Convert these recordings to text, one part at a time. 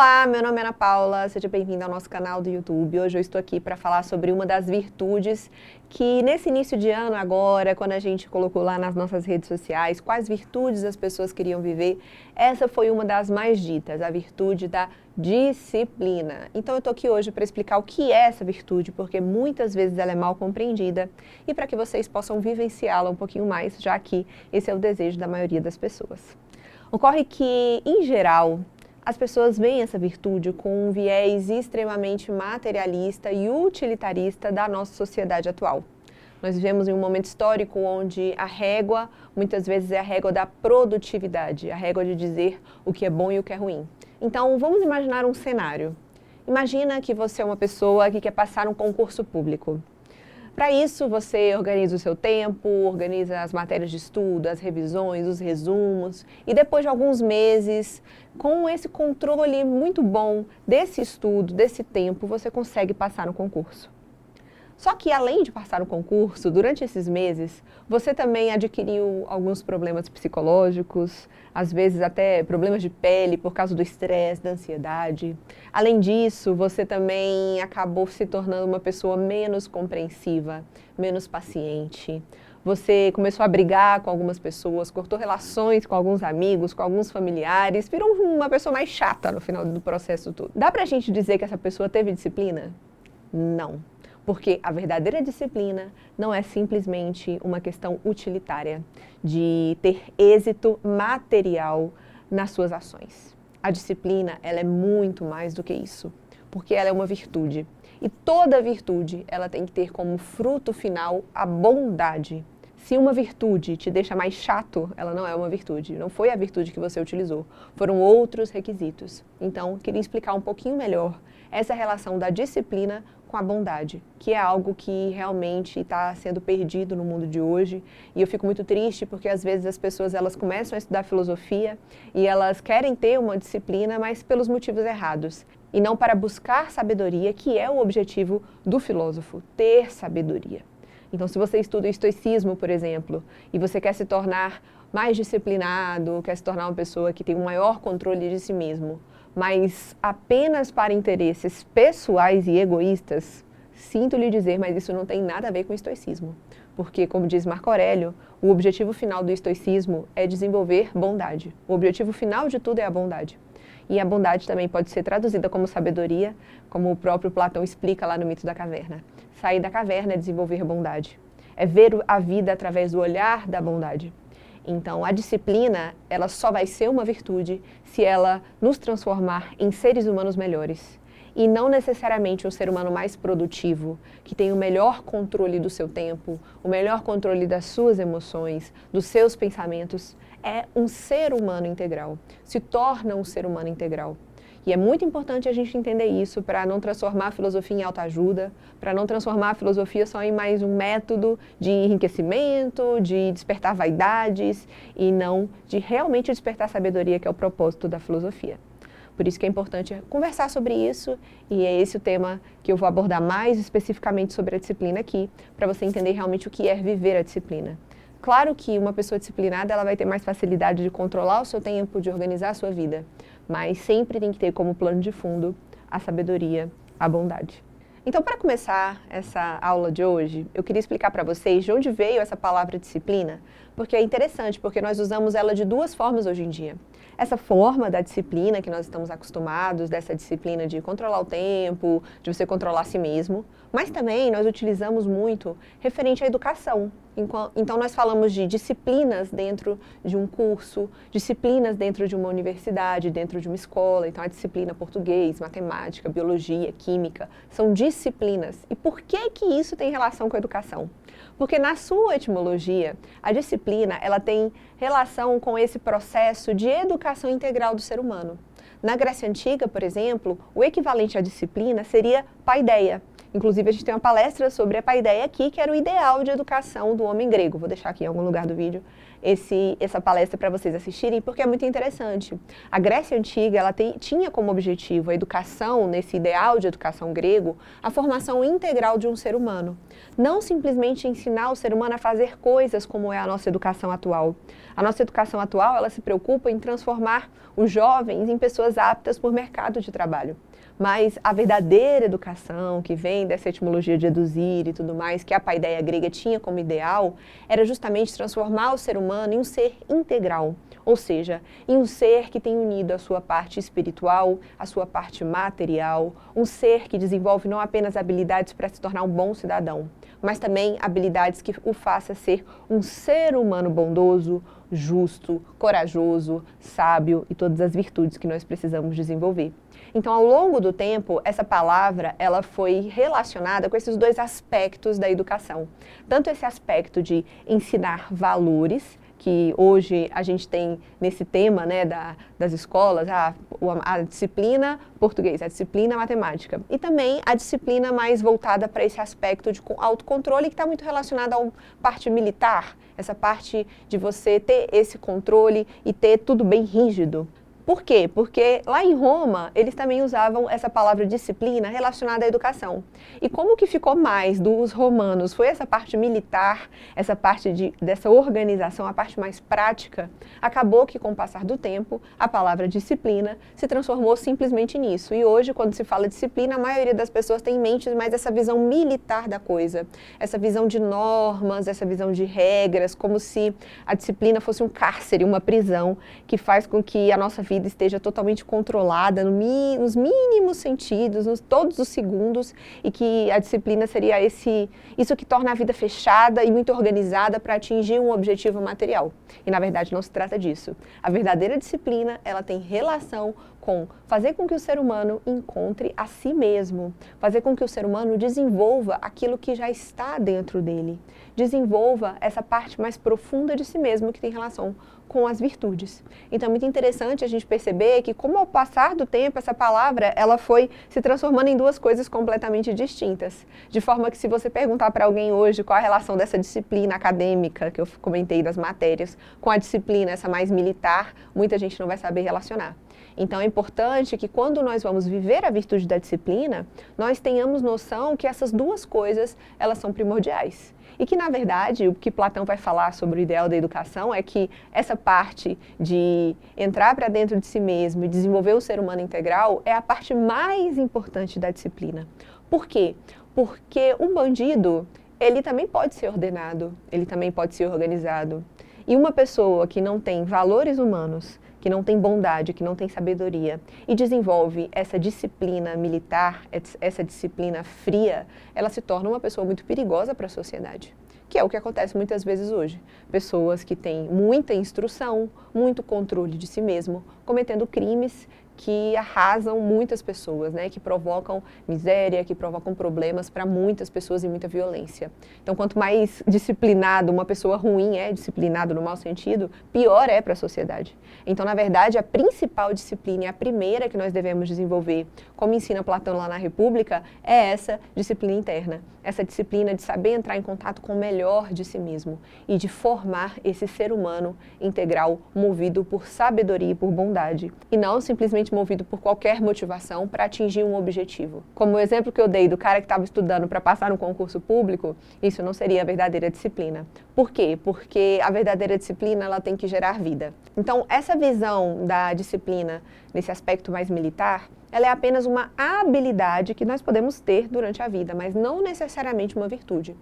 Olá, meu nome é Ana Paula, seja bem-vinda ao nosso canal do YouTube. Hoje eu estou aqui para falar sobre uma das virtudes que nesse início de ano agora, quando a gente colocou lá nas nossas redes sociais, quais virtudes as pessoas queriam viver, essa foi uma das mais ditas, a virtude da disciplina. Então eu estou aqui hoje para explicar o que é essa virtude, porque muitas vezes ela é mal compreendida e para que vocês possam vivenciá-la um pouquinho mais, já que esse é o desejo da maioria das pessoas. Ocorre que, em geral, as pessoas veem essa virtude com um viés extremamente materialista e utilitarista da nossa sociedade atual. Nós vivemos em um momento histórico onde a régua, muitas vezes, é a régua da produtividade, a régua de dizer o que é bom e o que é ruim. Então, vamos imaginar um cenário. Imagina que você é uma pessoa que quer passar um concurso público. Para isso, você organiza o seu tempo, organiza as matérias de estudo, as revisões, os resumos, e depois de alguns meses, com esse controle muito bom desse estudo, desse tempo, você consegue passar no concurso. Só que, além de passar no concurso, durante esses meses, você também adquiriu alguns problemas psicológicos, às vezes até problemas de pele por causa do estresse, da ansiedade. Além disso, você também acabou se tornando uma pessoa menos compreensiva, menos paciente. Você começou a brigar com algumas pessoas, cortou relações com alguns amigos, com alguns familiares, virou uma pessoa mais chata no final do processo todo. Dá pra gente dizer que essa pessoa teve disciplina? Não. Porque a verdadeira disciplina não é simplesmente uma questão utilitária, de ter êxito material nas suas ações. A disciplina, ela é muito mais do que isso, porque ela é uma virtude. E toda virtude, ela tem que ter como fruto final a bondade. Se uma virtude te deixa mais chato, ela não é uma virtude. Não foi a virtude que você utilizou, foram outros requisitos. Então, queria explicar um pouquinho melhor essa relação da disciplina com a bondade, que é algo que realmente está sendo perdido no mundo de hoje. E eu fico muito triste porque às vezes as pessoas elas começam a estudar filosofia e elas querem ter uma disciplina, mas pelos motivos errados. E não para buscar sabedoria, que é o objetivo do filósofo, ter sabedoria. Então, se você estuda o estoicismo, por exemplo, e você quer se tornar mais disciplinado, quer se tornar uma pessoa que tem um maior controle de si mesmo, mas apenas para interesses pessoais e egoístas, sinto lhe dizer, mas isso não tem nada a ver com o estoicismo. Porque, como diz Marco Aurélio, o objetivo final do estoicismo é desenvolver bondade. O objetivo final de tudo é a bondade. E a bondade também pode ser traduzida como sabedoria, como o próprio Platão explica lá no Mito da Caverna. Sair da caverna é desenvolver bondade. É ver a vida através do olhar da bondade. Então, a disciplina, ela só vai ser uma virtude se ela nos transformar em seres humanos melhores. E não necessariamente um ser humano mais produtivo, que tem o melhor controle do seu tempo, o melhor controle das suas emoções, dos seus pensamentos. É um ser humano integral, se torna um ser humano integral. E é muito importante a gente entender isso para não transformar a filosofia em autoajuda, para não transformar a filosofia só em mais um método de enriquecimento, de despertar vaidades e não de realmente despertar sabedoria, que é o propósito da filosofia. Por isso que é importante conversar sobre isso e é esse o tema que eu vou abordar mais especificamente sobre a disciplina aqui, para você entender realmente o que é viver a disciplina. Claro que uma pessoa disciplinada ela vai ter mais facilidade de controlar o seu tempo, de organizar a sua vida, mas sempre tem que ter como plano de fundo a sabedoria, a bondade. Então, para começar essa aula de hoje, eu queria explicar para vocês de onde veio essa palavra disciplina, porque é interessante, porque nós usamos ela de duas formas hoje em dia. Essa forma da disciplina que nós estamos acostumados, dessa disciplina de controlar o tempo, de você controlar a si mesmo, mas também nós utilizamos muito referente à educação. Então, nós falamos de disciplinas dentro de um curso, disciplinas dentro de uma universidade, dentro de uma escola. Então, a disciplina português, matemática, biologia, química, são disciplinas. E por que que isso tem relação com a educação? Porque na sua etimologia, a disciplina ela tem relação com esse processo de educação integral do ser humano. Na Grécia Antiga, por exemplo, o equivalente à disciplina seria paideia, Inclusive, a gente tem uma palestra sobre a paideia aqui, que era o ideal de educação do homem grego. Vou deixar aqui em algum lugar do vídeo essa palestra para vocês assistirem, porque é muito interessante. A Grécia Antiga, ela tinha como objetivo a educação, nesse ideal de educação grego, a formação integral de um ser humano. Não simplesmente ensinar o ser humano a fazer coisas como é a nossa educação atual. A nossa educação atual, ela se preocupa em transformar os jovens em pessoas aptas para o mercado de trabalho. Mas a verdadeira educação, que vem dessa etimologia de eduzir e tudo mais, que a paideia grega tinha como ideal, era justamente transformar o ser humano em um ser integral, ou seja, em um ser que tem unido a sua parte espiritual, a sua parte material, um ser que desenvolve não apenas habilidades para se tornar um bom cidadão, mas também habilidades que o faça ser um ser humano bondoso, justo, corajoso, sábio e todas as virtudes que nós precisamos desenvolver. Então, ao longo do tempo, essa palavra ela foi relacionada com esses dois aspectos da educação. Tanto esse aspecto de ensinar valores, que hoje a gente tem nesse tema, né, das escolas, a disciplina português, a disciplina matemática. E também a disciplina mais voltada para esse aspecto de autocontrole, que está muito relacionada à parte militar, essa parte de você ter esse controle e ter tudo bem rígido. Por quê? Porque lá em Roma, eles também usavam essa palavra disciplina relacionada à educação. E como que ficou mais dos romanos? Foi essa parte militar, essa parte dessa organização, a parte mais prática. Acabou que, com o passar do tempo, a palavra disciplina se transformou simplesmente nisso. E hoje, quando se fala disciplina, a maioria das pessoas tem em mente mais essa visão militar da coisa. Essa visão de normas, essa visão de regras, como se a disciplina fosse um cárcere, uma prisão, que faz com que a nossa vida esteja totalmente controlada nos mínimos sentidos, todos os segundos, e que a disciplina seria isso que torna a vida fechada e muito organizada para atingir um objetivo material. E na verdade não se trata disso. A verdadeira disciplina, ela tem relação com fazer com que o ser humano encontre a si mesmo, fazer com que o ser humano desenvolva aquilo que já está dentro dele, desenvolva essa parte mais profunda de si mesmo que tem relação com as virtudes. Então é muito interessante a gente perceber que, como ao passar do tempo, essa palavra ela foi se transformando em duas coisas completamente distintas. De forma que, se você perguntar para alguém hoje qual a relação dessa disciplina acadêmica, que eu comentei das matérias, com a disciplina essa mais militar, muita gente não vai saber relacionar. Então é importante que, quando nós vamos viver a virtude da disciplina, nós tenhamos noção que essas duas coisas, elas são primordiais. E que, na verdade, o que Platão vai falar sobre o ideal da educação é que essa parte de entrar para dentro de si mesmo e desenvolver o ser humano integral é a parte mais importante da disciplina. Por quê? Porque um bandido, ele também pode ser ordenado, ele também pode ser organizado. E uma pessoa que não tem valores humanos, que não tem bondade, que não tem sabedoria e desenvolve essa disciplina militar, essa disciplina fria, ela se torna uma pessoa muito perigosa para a sociedade, que é o que acontece muitas vezes hoje. Pessoas que têm muita instrução, muito controle de si mesmo, cometendo crimes que arrasam muitas pessoas, né? Que provocam miséria, que provocam problemas para muitas pessoas e muita violência. Então, quanto mais disciplinado uma pessoa ruim é, disciplinado no mau sentido, pior é para a sociedade. Então, na verdade, a principal disciplina e a primeira que nós devemos desenvolver, como ensina Platão lá na República, é essa disciplina interna. Essa disciplina de saber entrar em contato com o melhor de si mesmo e de formar esse ser humano integral, movido por sabedoria e por bondade, e não simplesmente movido por qualquer motivação para atingir um objetivo. Como o exemplo que eu dei do cara que estava estudando para passar no concurso público, isso não seria a verdadeira disciplina. Por quê? Porque a verdadeira disciplina, ela tem que gerar vida. Então, essa visão da disciplina nesse aspecto mais militar, ela é apenas uma habilidade que nós podemos ter durante a vida, mas não necessariamente uma virtude.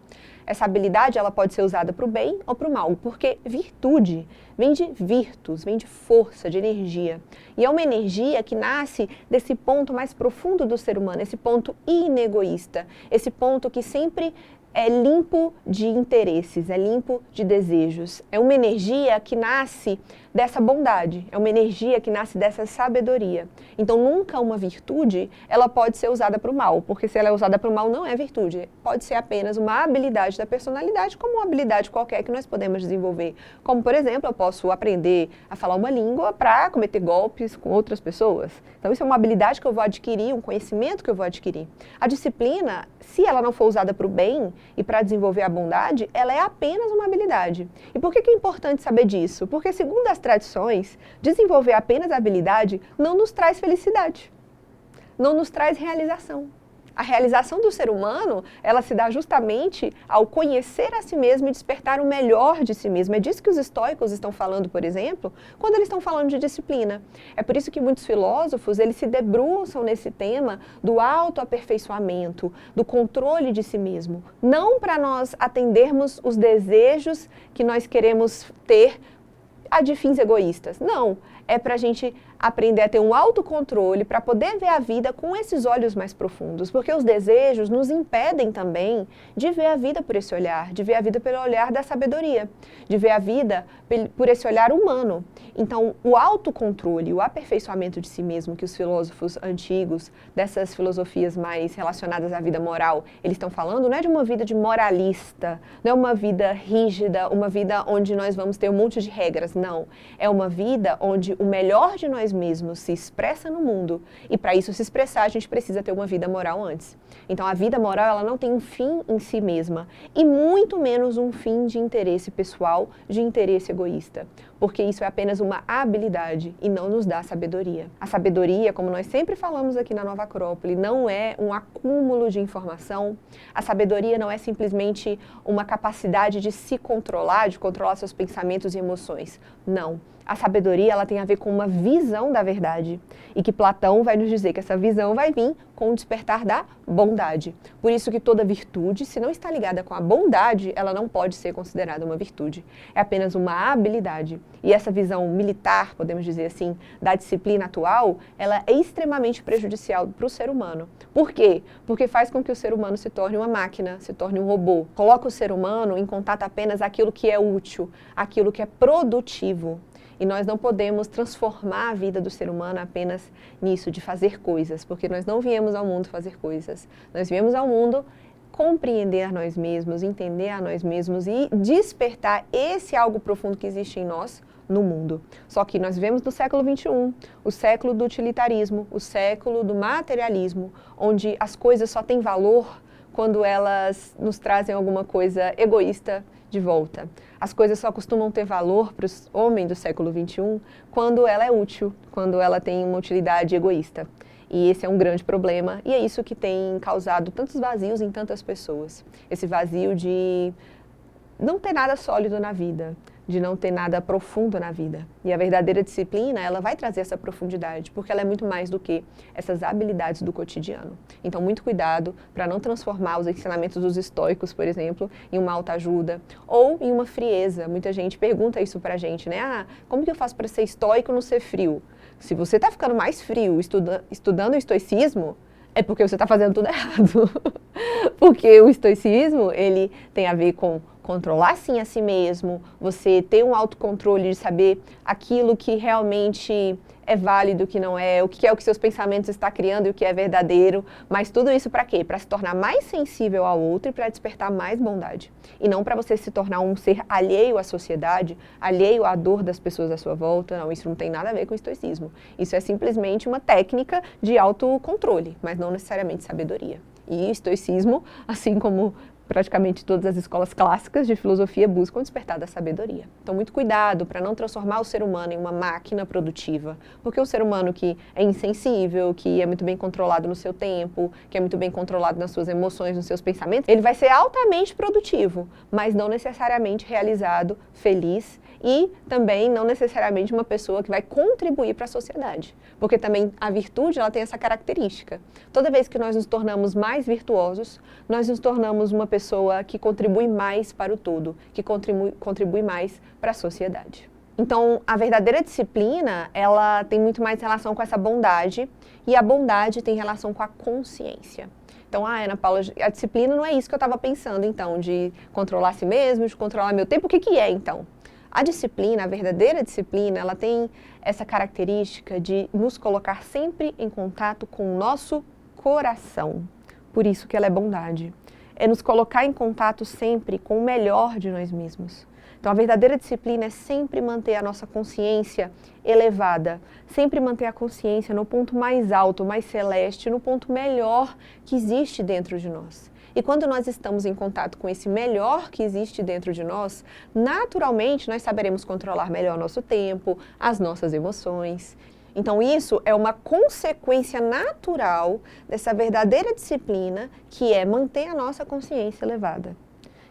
Essa habilidade, ela pode ser usada para o bem ou para o mal, porque virtude vem de virtus, vem de força, de energia. E é uma energia que nasce desse ponto mais profundo do ser humano, esse ponto inegoísta, esse ponto que sempre é limpo de interesses, é limpo de desejos. É uma energia que nasce dessa bondade, é uma energia que nasce dessa sabedoria. Então, nunca uma virtude, ela pode ser usada para o mal, porque se ela é usada para o mal, não é virtude. Pode ser apenas uma habilidade da personalidade, como uma habilidade qualquer que nós podemos desenvolver. Como, por exemplo, eu posso aprender a falar uma língua para cometer golpes com outras pessoas. Então, isso é uma habilidade que eu vou adquirir, um conhecimento que eu vou adquirir. A disciplina, se ela não for usada para o bem e para desenvolver a bondade, ela é apenas uma habilidade. E por que é importante saber disso? Porque, segundo as tradições, desenvolver apenas a habilidade não nos traz felicidade, não nos traz realização. A realização do ser humano, ela se dá justamente ao conhecer a si mesmo e despertar o melhor de si mesmo. É disso que os estoicos estão falando, por exemplo, quando eles estão falando de disciplina. É por isso que muitos filósofos, eles se debruçam nesse tema do autoaperfeiçoamento, do controle de si mesmo. Não para nós atendermos os desejos que nós queremos ter de fins egoístas. Não, é para a gente aprender a ter um autocontrole para poder ver a vida com esses olhos mais profundos, porque os desejos nos impedem também de ver a vida por esse olhar, de ver a vida pelo olhar da sabedoria, de ver a vida por esse olhar humano. Então, o autocontrole, o aperfeiçoamento de si mesmo que os filósofos antigos, dessas filosofias mais relacionadas à vida moral, eles estão falando, não é de uma vida de moralista, não é uma vida rígida, uma vida onde nós vamos ter um monte de regras, não. É uma vida onde o melhor de nós mesmos se expressa no mundo, e para isso se expressar, a gente precisa ter uma vida moral antes. Então, a vida moral, ela não tem um fim em si mesma, e muito menos um fim de interesse pessoal, de interesse egoísta, porque isso é apenas uma habilidade e não nos dá sabedoria. A sabedoria, como nós sempre falamos aqui na Nova Acrópole, não é um acúmulo de informação. A sabedoria não é simplesmente uma capacidade de se controlar, de controlar seus pensamentos e emoções. Não. A sabedoria, ela tem a ver com uma visão da verdade, e que Platão vai nos dizer que essa visão vai vir com o despertar da bondade. Por isso que toda virtude, se não está ligada com a bondade, ela não pode ser considerada uma virtude. É apenas uma habilidade. E essa visão militar, podemos dizer assim, da disciplina atual, ela é extremamente prejudicial para o ser humano. Por quê? Porque faz com que o ser humano se torne uma máquina, se torne um robô. Coloca o ser humano em contato apenas aquilo que é útil, aquilo que é produtivo. E nós não podemos transformar a vida do ser humano apenas nisso, de fazer coisas, porque nós não viemos ao mundo fazer coisas. Nós viemos ao mundo compreender a nós mesmos, entender a nós mesmos e despertar esse algo profundo que existe em nós no mundo. Só que nós vivemos no século XXI, o século do utilitarismo, o século do materialismo, onde as coisas só têm valor quando elas nos trazem alguma coisa egoísta de volta. As coisas só costumam ter valor para os homens do século XXI quando ela é útil, quando ela tem uma utilidade egoísta. E esse é um grande problema, e é isso que tem causado tantos vazios em tantas pessoas. Esse vazio de não ter nada sólido na vida, de não ter nada profundo na vida. E a verdadeira disciplina, ela vai trazer essa profundidade, porque ela é muito mais do que essas habilidades do cotidiano. Então, muito cuidado para não transformar os ensinamentos dos estoicos, por exemplo, em uma autoajuda ou em uma frieza. Muita gente pergunta isso pra gente, né? Como que eu faço para ser estoico e não ser frio? Se você está ficando mais frio estudando o estoicismo, é porque você está fazendo tudo errado. Porque o estoicismo, ele tem a ver com controlar sim a si mesmo, você ter um autocontrole de saber aquilo que realmente é válido, o que não é, o que é o que seus pensamentos estão criando e o que é verdadeiro, mas tudo isso para quê? Para se tornar mais sensível ao outro e para despertar mais bondade. E não para você se tornar um ser alheio à sociedade, alheio à dor das pessoas à sua volta. Não, isso não tem nada a ver com o estoicismo. Isso é simplesmente uma técnica de autocontrole, mas não necessariamente sabedoria. E estoicismo, assim como praticamente todas as escolas clássicas de filosofia buscam despertar da sabedoria. Então, muito cuidado para não transformar o ser humano em uma máquina produtiva, porque o ser humano que é insensível, que é muito bem controlado no seu tempo, que é muito bem controlado nas suas emoções, nos seus pensamentos, ele vai ser altamente produtivo, mas não necessariamente realizado, feliz e também não necessariamente uma pessoa que vai contribuir para a sociedade, porque também a virtude, ela tem essa característica. Toda vez que nós nos tornamos mais virtuosos, nós nos tornamos uma pessoa que contribui mais para o todo, que contribui mais para a sociedade. Então, a verdadeira disciplina, ela tem muito mais relação com essa bondade, e a bondade tem relação com a consciência. Então, Ana Paula, a disciplina não é isso que eu estava pensando, então, de controlar a si mesmo, de controlar meu tempo. O que é, então? A disciplina, a verdadeira disciplina, ela tem essa característica de nos colocar sempre em contato com o nosso coração. Por isso que ela é bondade. É nos colocar em contato sempre com o melhor de nós mesmos. Então, a verdadeira disciplina é sempre manter a nossa consciência elevada, sempre manter a consciência no ponto mais alto, mais celeste, no ponto melhor que existe dentro de nós. E quando nós estamos em contato com esse melhor que existe dentro de nós, naturalmente nós saberemos controlar melhor o nosso tempo, as nossas emoções. Então isso é uma consequência natural dessa verdadeira disciplina, que é manter a nossa consciência elevada,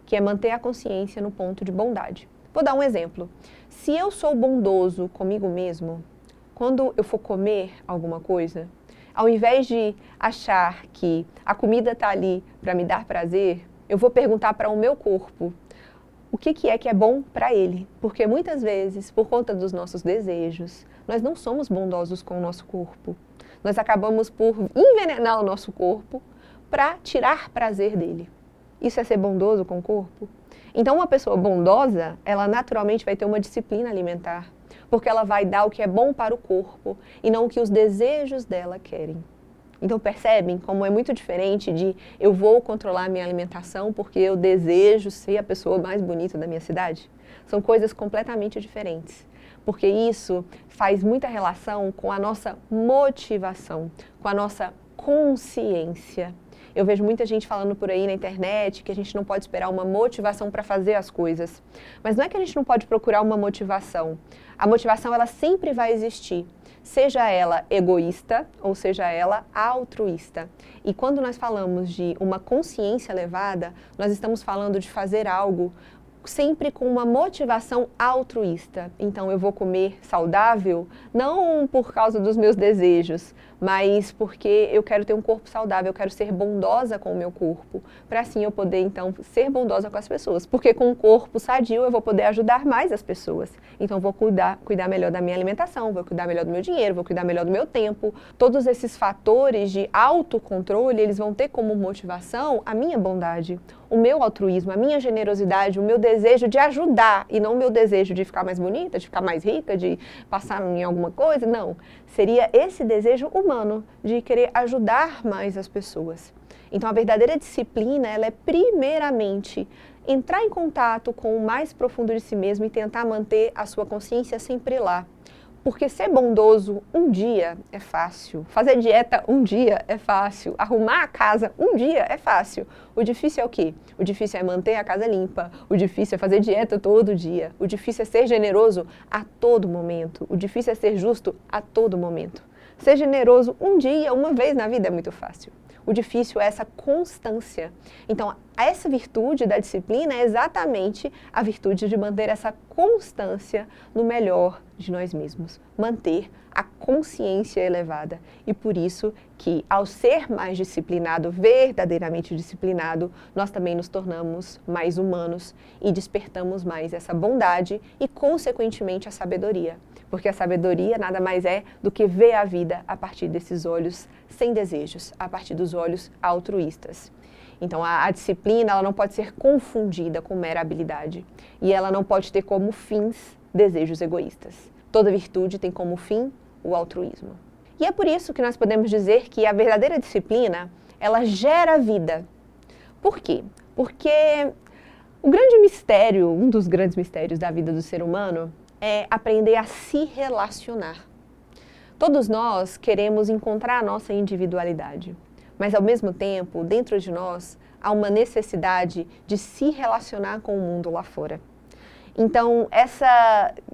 que é manter a consciência no ponto de bondade. Vou dar um exemplo. Se eu sou bondoso comigo mesmo, quando eu for comer alguma coisa, ao invés de achar que a comida está ali para me dar prazer, eu vou perguntar para o meu corpo o que é bom para ele. Porque muitas vezes, por conta dos nossos desejos, nós não somos bondosos com o nosso corpo. Nós acabamos por envenenar o nosso corpo para tirar prazer dele. Isso é ser bondoso com o corpo? Então, uma pessoa bondosa, ela naturalmente vai ter uma disciplina alimentar, porque ela vai dar o que é bom para o corpo e não o que os desejos dela querem. Então, percebem como é muito diferente de eu vou controlar a minha alimentação porque eu desejo ser a pessoa mais bonita da minha cidade? São coisas completamente diferentes, porque isso faz muita relação com a nossa motivação, com a nossa consciência. Eu vejo muita gente falando por aí na internet que a gente não pode esperar uma motivação para fazer as coisas. Mas não é que a gente não pode procurar uma motivação. A motivação, ela sempre vai existir, seja ela egoísta ou seja ela altruísta. E quando nós falamos de uma consciência elevada, nós estamos falando de fazer algo sempre com uma motivação altruísta. Então, eu vou comer saudável, não por causa dos meus desejos, mas porque eu quero ter um corpo saudável, eu quero ser bondosa com o meu corpo, para assim eu poder, então, ser bondosa com as pessoas. Porque com um corpo sadio eu vou poder ajudar mais as pessoas. Então, vou cuidar melhor da minha alimentação, vou cuidar melhor do meu dinheiro, vou cuidar melhor do meu tempo. Todos esses fatores de autocontrole, eles vão ter como motivação a minha bondade, o meu altruísmo, a minha generosidade, o meu desejo de ajudar e não o meu desejo de ficar mais bonita, de ficar mais rica, de passar em alguma coisa. Não, seria esse desejo humano de querer ajudar mais as pessoas. Então, a verdadeira disciplina, ela é primeiramente entrar em contato com o mais profundo de si mesmo e tentar manter a sua consciência sempre lá. Porque ser bondoso um dia é fácil, fazer dieta um dia é fácil, arrumar a casa um dia é fácil. O difícil é o quê? O difícil é manter a casa limpa, o difícil é fazer dieta todo dia, o difícil é ser generoso a todo momento, o difícil é ser justo a todo momento. Ser generoso um dia, uma vez na vida é muito fácil. O difícil é essa constância. Então, essa virtude da disciplina é exatamente a virtude de manter essa constância no melhor de nós mesmos. Manter a consciência elevada. E por isso que, ao ser mais disciplinado, verdadeiramente disciplinado, nós também nos tornamos mais humanos e despertamos mais essa bondade e, consequentemente, a sabedoria. Porque a sabedoria nada mais é do que ver a vida a partir desses olhos sem desejos, a partir dos olhos altruístas. Então, a disciplina, ela não pode ser confundida com mera habilidade. E ela não pode ter como fins desejos egoístas. Toda virtude tem como fim o altruísmo. E é por isso que nós podemos dizer que a verdadeira disciplina, ela gera vida. Por quê? Porque o grande mistério, um dos grandes mistérios da vida do ser humano, é aprender a se relacionar. Todos nós queremos encontrar a nossa individualidade, mas ao mesmo tempo, dentro de nós, há uma necessidade de se relacionar com o mundo lá fora. Então,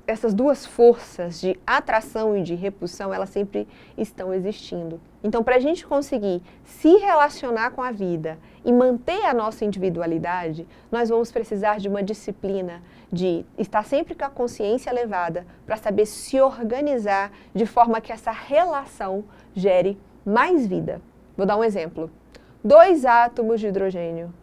essas duas forças de atração e de repulsão, elas sempre estão existindo. Então, para a gente conseguir se relacionar com a vida e manter a nossa individualidade, nós vamos precisar de uma disciplina, de estar sempre com a consciência elevada, para saber se organizar de forma que essa relação gere mais vida. Vou dar um exemplo. 2 átomos de hidrogênio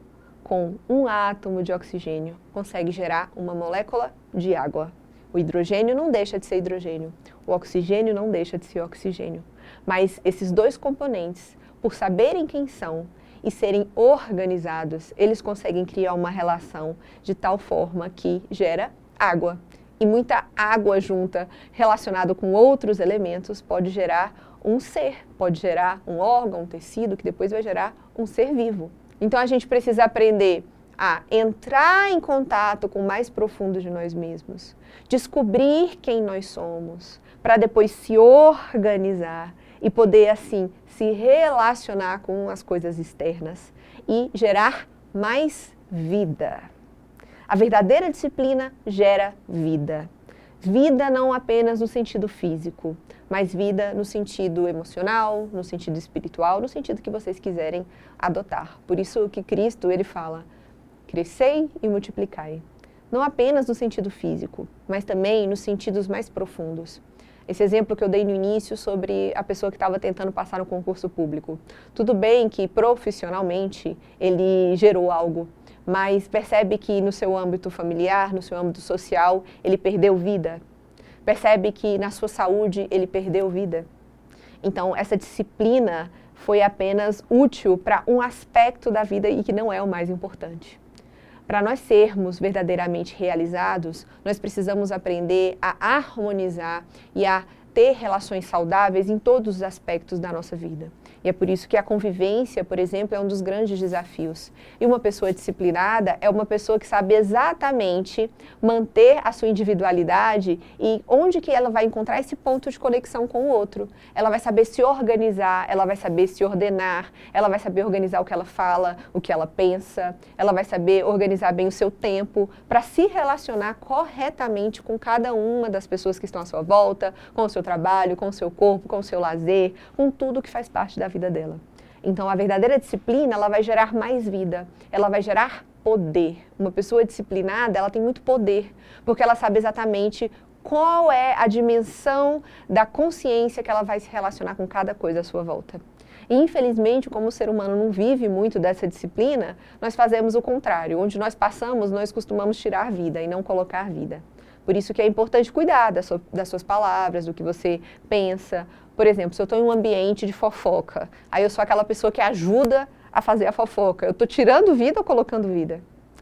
com 1 átomo de oxigênio consegue gerar uma molécula de água. O hidrogênio não deixa de ser hidrogênio, o oxigênio não deixa de ser oxigênio. Mas esses 2 componentes, por saberem quem são e serem organizados, eles conseguem criar uma relação de tal forma que gera água. E muita água junta, relacionado com outros elementos, pode gerar um ser, pode gerar um órgão, um tecido, que depois vai gerar um ser vivo. Então a gente precisa aprender a entrar em contato com o mais profundo de nós mesmos, descobrir quem nós somos, para depois se organizar e poder, assim, se relacionar com as coisas externas e gerar mais vida. A verdadeira disciplina gera vida. Vida não apenas no sentido físico, mas vida no sentido emocional, no sentido espiritual, no sentido que vocês quiserem adotar. Por isso que Cristo, ele fala, crescei e multiplicai. Não apenas no sentido físico, mas também nos sentidos mais profundos. Esse exemplo que eu dei no início sobre a pessoa que estava tentando passar no concurso público. Tudo bem que profissionalmente ele gerou algo, mas percebe que no seu âmbito familiar, no seu âmbito social, ele perdeu vida. Percebe que na sua saúde ele perdeu vida. Então, essa disciplina foi apenas útil para um aspecto da vida e que não é o mais importante. Para nós sermos verdadeiramente realizados, nós precisamos aprender a harmonizar e a ter relações saudáveis em todos os aspectos da nossa vida. E é por isso que a convivência, por exemplo, é um dos grandes desafios. E uma pessoa disciplinada é uma pessoa que sabe exatamente manter a sua individualidade e onde que ela vai encontrar esse ponto de conexão com o outro. Ela vai saber se organizar, ela vai saber se ordenar, ela vai saber organizar o que ela fala, o que ela pensa, ela vai saber organizar bem o seu tempo para se relacionar corretamente com cada uma das pessoas que estão à sua volta, com o seu trabalho, com o seu corpo, com o seu lazer, com tudo que faz parte da vida dela. Então, a verdadeira disciplina, ela vai gerar mais vida, ela vai gerar poder. Uma pessoa disciplinada, ela tem muito poder, porque ela sabe exatamente qual é a dimensão da consciência que ela vai se relacionar com cada coisa à sua volta. E, infelizmente, como o ser humano não vive muito dessa disciplina, nós fazemos o contrário. Onde nós passamos, nós costumamos tirar vida e não colocar vida. Por isso que é importante cuidar das suas palavras, do que você pensa. Por exemplo, se eu estou em um ambiente de fofoca, aí eu sou aquela pessoa que ajuda a fazer a fofoca. Eu estou tirando vida ou colocando vida?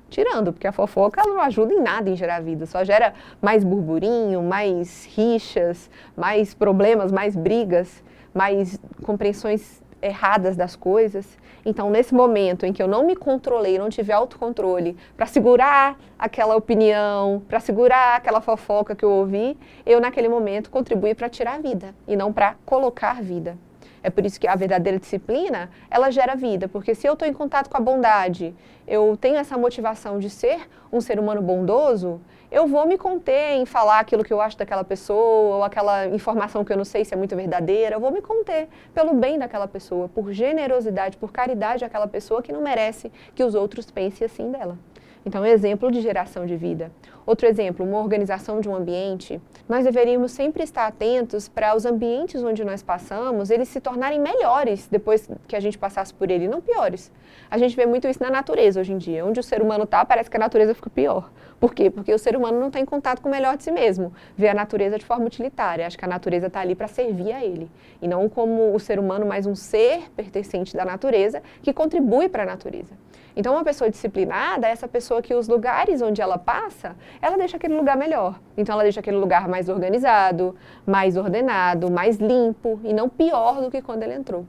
Tirando, porque a fofoca ela não ajuda em nada em gerar vida, só gera mais burburinho, mais rixas, mais problemas, mais brigas, mais compreensões erradas das coisas. Então, nesse momento em que eu não me controlei, não tive autocontrole para segurar aquela opinião, para segurar aquela fofoca que eu ouvi, eu naquele momento contribuí para tirar a vida e não para colocar vida. É por isso que a verdadeira disciplina, ela gera vida, porque se eu estou em contato com a bondade, eu tenho essa motivação de ser um ser humano bondoso, eu vou me conter em falar aquilo que eu acho daquela pessoa, ou aquela informação que eu não sei se é muito verdadeira, eu vou me conter pelo bem daquela pessoa, por generosidade, por caridade àquela pessoa que não merece que os outros pensem assim dela. Então, exemplo de geração de vida. Outro exemplo, uma organização de um ambiente. Nós deveríamos sempre estar atentos para os ambientes onde nós passamos, eles se tornarem melhores depois que a gente passasse por ele, não piores. A gente vê muito isso na natureza hoje em dia. Onde o ser humano está, parece que a natureza fica pior. Por quê? Porque o ser humano não está em contato com o melhor de si mesmo. Vê a natureza de forma utilitária. Acha que a natureza está ali para servir a ele. E não como o ser humano mais um ser pertencente da natureza que contribui para a natureza. Então, uma pessoa disciplinada é essa pessoa que os lugares onde ela passa, ela deixa aquele lugar melhor. Então, ela deixa aquele lugar mais organizado, mais ordenado, mais limpo e não pior do que quando ele entrou.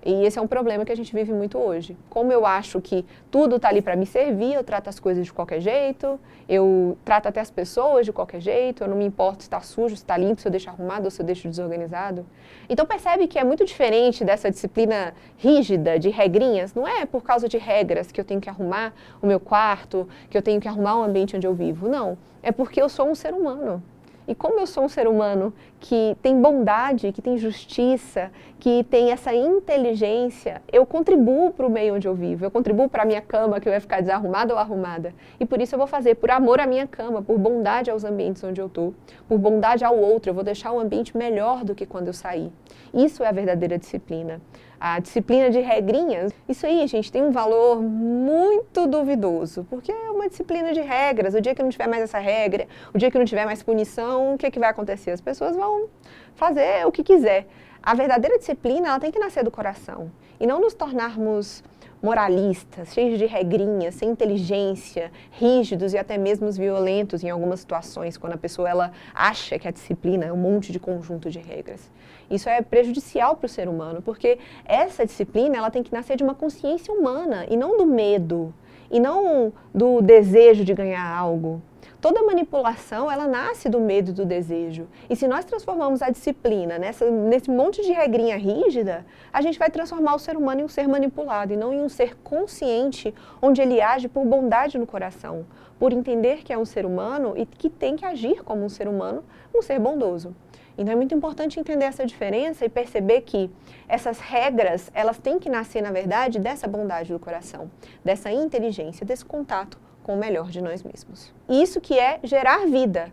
E esse é um problema que a gente vive muito hoje. Como eu acho que tudo está ali para me servir, eu trato as coisas de qualquer jeito, eu trato até as pessoas de qualquer jeito, eu não me importo se está sujo, se está limpo, se eu deixo arrumado ou se eu deixo desorganizado. Então percebe que é muito diferente dessa disciplina rígida, de regrinhas. Não é por causa de regras que eu tenho que arrumar o meu quarto, que eu tenho que arrumar o ambiente onde eu vivo. Não, é porque eu sou um ser humano. E como eu sou um ser humano que tem bondade, que tem justiça, que tem essa inteligência, eu contribuo para o meio onde eu vivo, eu contribuo para a minha cama que vai ficar desarrumada ou arrumada. E por isso eu vou fazer, por amor à minha cama, por bondade aos ambientes onde eu estou, por bondade ao outro, eu vou deixar o ambiente melhor do que quando eu saí. Isso é a verdadeira disciplina. A disciplina de regrinhas, isso aí, gente, tem um valor muito duvidoso, porque é uma disciplina de regras. O dia que não tiver mais essa regra, o dia que não tiver mais punição, o que vai acontecer? As pessoas vão fazer o que quiser. A verdadeira disciplina, ela tem que nascer do coração. e não nos tornarmos moralistas, cheios de regrinhas, sem inteligência, rígidos e até mesmo violentos em algumas situações, quando a pessoa ela acha que a disciplina é um monte de conjunto de regras. Isso é prejudicial para o ser humano, porque essa disciplina ela tem que nascer de uma consciência humana e não do medo, e não do desejo de ganhar algo. Toda manipulação, ela nasce do medo e do desejo. E se nós transformamos a disciplina nesse monte de regrinha rígida, a gente vai transformar o ser humano em um ser manipulado e não em um ser consciente, onde ele age por bondade no coração, por entender que é um ser humano e que tem que agir como um ser humano, um ser bondoso. Então é muito importante entender essa diferença e perceber que essas regras, elas têm que nascer, na verdade, dessa bondade do coração, dessa inteligência, desse contato com o melhor de nós mesmos. E isso que é gerar vida.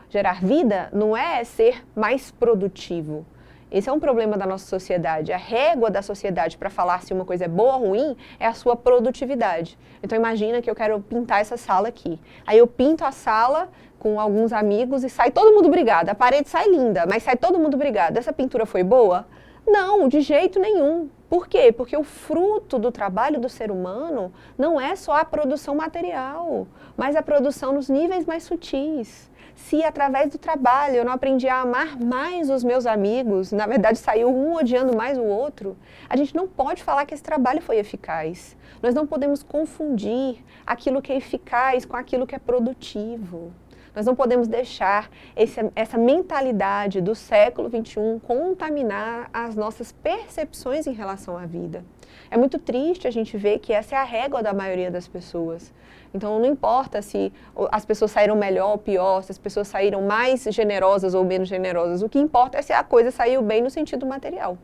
Gerar vida não é ser mais produtivo. Esse é um problema da nossa sociedade. A régua da sociedade para falar se uma coisa é boa ou ruim é a sua produtividade. Então imagina que eu quero pintar essa sala aqui. Aí eu pinto a sala com alguns amigos e sai todo mundo brigado. A parede sai linda, mas sai todo mundo brigado. Essa pintura foi boa? Não, de jeito nenhum. Por quê? Porque o fruto do trabalho do ser humano não é só a produção material, mas a produção nos níveis mais sutis. Se através do trabalho eu não aprendi a amar mais os meus amigos, na verdade saiu um odiando mais o outro, a gente não pode falar que esse trabalho foi eficaz. Nós não podemos confundir aquilo que é eficaz com aquilo que é produtivo. Nós não podemos deixar essa mentalidade do século XXI contaminar as nossas percepções em relação à vida. É muito triste a gente ver que essa é a régua da maioria das pessoas. Então não importa se as pessoas saíram melhor ou pior, se as pessoas saíram mais generosas ou menos generosas. O que importa é se a coisa saiu bem no sentido material.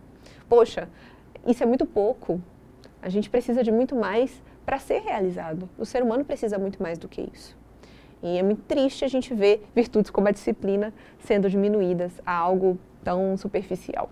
Poxa, isso é muito pouco. A gente precisa de muito mais para ser realizado. O ser humano precisa muito mais do que isso. E é muito triste a gente ver virtudes como a disciplina sendo diminuídas a algo tão superficial.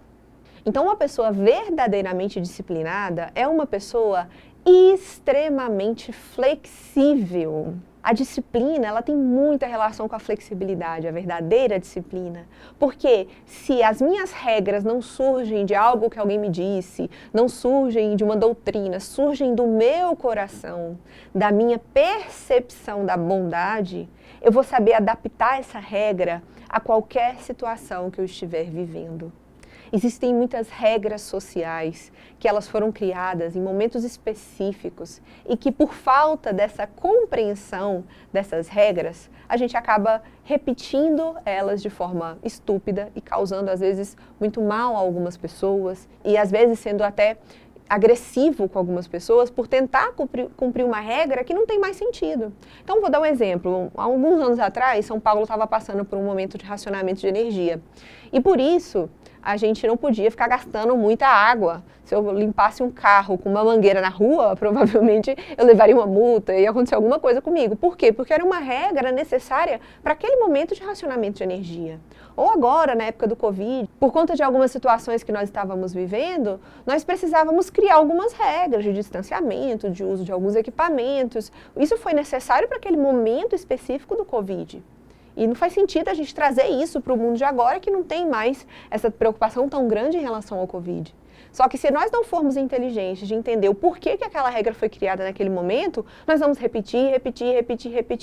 Então, uma pessoa verdadeiramente disciplinada é uma pessoa extremamente flexível. A disciplina, ela tem muita relação com a flexibilidade, a verdadeira disciplina. Porque se as minhas regras não surgem de algo que alguém me disse, não surgem de uma doutrina, surgem do meu coração, da minha percepção da bondade, eu vou saber adaptar essa regra a qualquer situação que eu estiver vivendo. Existem muitas regras sociais que elas foram criadas em momentos específicos e que por falta dessa compreensão dessas regras, a gente acaba repetindo elas de forma estúpida e causando às vezes muito mal a algumas pessoas e às vezes sendo até agressivo com algumas pessoas por tentar cumprir uma regra que não tem mais sentido. Então, vou dar um exemplo. Há alguns anos atrás, São Paulo estava passando por um momento de racionamento de energia. E por isso, a gente não podia ficar gastando muita água. Se eu limpasse um carro com uma mangueira na rua, provavelmente eu levaria uma multa e ia acontecer alguma coisa comigo. Por quê? Porque era uma regra necessária para aquele momento de racionamento de energia. Ou agora, na época do Covid, por conta de algumas situações que nós estávamos vivendo, nós precisávamos criar algumas regras de distanciamento, de uso de alguns equipamentos. Isso foi necessário para aquele momento específico do Covid. E não faz sentido a gente trazer isso para o mundo de agora, que não tem mais essa preocupação tão grande em relação ao Covid. Só que se nós não formos inteligentes de entender o porquê que aquela regra foi criada naquele momento, nós vamos repetir